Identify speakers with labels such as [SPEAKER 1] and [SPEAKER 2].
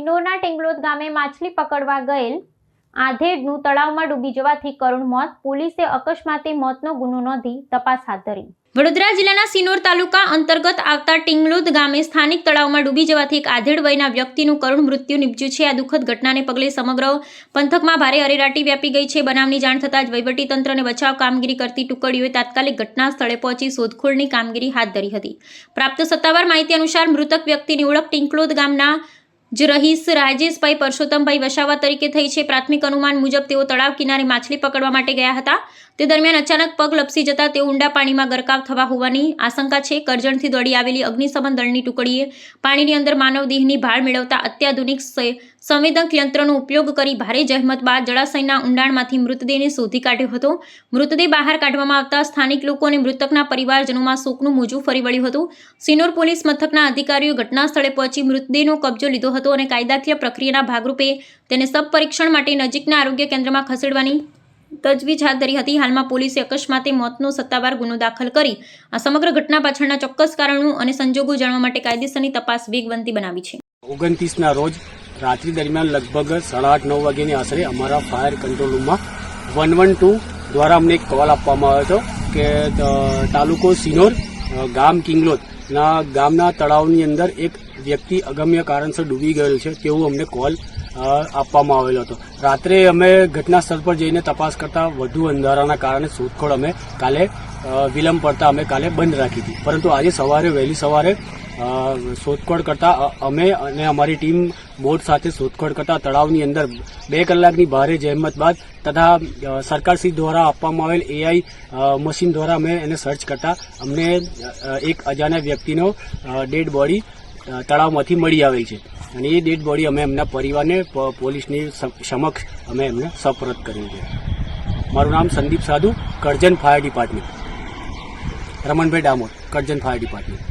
[SPEAKER 1] સિનોરના ટેંગલોદ ગામે માછલી પકડવા ગયેલ આધેડનું તળાવમાં ડૂબી જવાથી કરુણ મોત. પોલીસે અકસ્માતે મોતનો ગુનો નોંધી તપાસ હાથ ધરી. વડોદરા જિલ્લાના સિનોર તાલુકા અંતર્ગત આવતા ટેંગલોદ ગામે સ્થાનિક તળાવમાં ડૂબી જવાથી એક આધેડ વયના વ્યક્તિનું કરુણ મૃત્યુ નિપજ્યું છે. આ દુઃખદ ઘટનાને પગલે સમગ્ર પંથકમાં ભારે અરેરાટી વ્યાપી ગઈ છે. બનાવની જાણ થતાં જ વહીવટીતંત્ર અને બચાવ કામગીરી કરતી ટુકડીઓએ તાત્કાલિક ઘટના સ્થળે પહોંચી શોધખોળની કામગીરી હાથ ધરી હતી. પ્રાપ્ત સત્તાવાર માહિતી અનુસાર મૃતક વ્યક્તિની ઓળખ ટેંગલોદ ગામના જ રહીશ રાજેશભાઈ પરસોત્તમભાઈ વસાવા તરીકે થઈ છે. પ્રાથમિક અનુમાન મુજબ તેઓ તળાવ કિનારે માછલી પકડવા માટે ગયા હતા. તે દરમિયાન અચાનક પગ લપસી જતા તેઓ ઊંડા પાણીમાં ગરકાવ થવા હોવાની આશંકા છે. કરજણથી દોડી આવેલી અગ્નિશમન દળની ટુકડીએ પાણીની અંદર માનવદેહની ભાળ મેળવતા અત્યાધુનિક સંવેદક યંત્રનો ઉપયોગ કરી ભારે જહેમત બાદ જળાશયના ઊંડાણમાંથી મૃતદેહને શોધી કાઢ્યો હતો. મૃતદેહ બહાર કાઢવામાં આવતા સ્થાનિક લોકો અને મૃતકના પરિવારજનોમાં શોકનું મોજું ફરી વળ્યું હતું. સિનોર પોલીસ મથકના અધિકારીઓ ઘટના સ્થળે પહોંચી મૃતદેહનો કબજો લીધો હતો અને કાયદાકીય પ્રક્રિયાના ભાગરૂપે તેને સબ પરીક્ષણ માટે નજીકના આરોગ્ય કેન્દ્રમાં ખસેડવાની તજવીજ હાથ ધરી હતી. હાલમાં પોલીસે અકસ્માતે મોતનો સત્તાવાર ગુનો દાખલ કરી આ સમગ્ર ઘટના પાછળના ચોક્કસ કારણો અને સંજોગો જાણવા માટે કાયદેસરની તપાસ વેગવંતી બનાવી છે.
[SPEAKER 2] 29ના રોજ રાત્રિ દરમિયાન લગભગ 8:30-9 વાગ્યાની આશરે અમારા ફાયર કંટ્રોલ રૂમમાં 112 દ્વારા અમને એક કોલ આપવામાં આવ્યો હતો કે તાલુકો સિનોર ગામ કિંગલોદના ગામના તળાવની અંદર એક વ્યક્તિ અગમ્ય કારણસર ડૂબી ગયેલ છે તેવું અમને કોલ આપવામાં આવેલો હતો. રાત્રે અમે ઘટના સ્થળ પર જઈને તપાસ કરતા વધુ અંધારાના કારણે શોધખોળ અમે કાલે વિલંબ પડતા અમે કાલે બંધ રાખી હતી. પરંતુ આજે સવારે વહેલી સવારે શોધખોળ કરતા અમે અને અમારી ટીમ બોટ સાથે શોધખોળ કરતા તળાવની અંદર 2 કલાકની ભારે જહેમત બાદ તથા સરકારશ્રી દ્વારા આપવામાં આવેલ AI મશીન દ્વારા અમે એને સર્ચ કરતા અમને એક અજાણ્યા વ્યક્તિનો ડેડ બોડી તળાવમાંથી મળી આવેલ છે અને એ ડેડ બોડી અમે એમના પરિવારને પોલીસની સમક્ષ અમે એમને સપરત કર્યું છે. મારું નામ સંદીપ સાધુ, Karjan fire department, Ramanbhai Damor, Karjan fire department.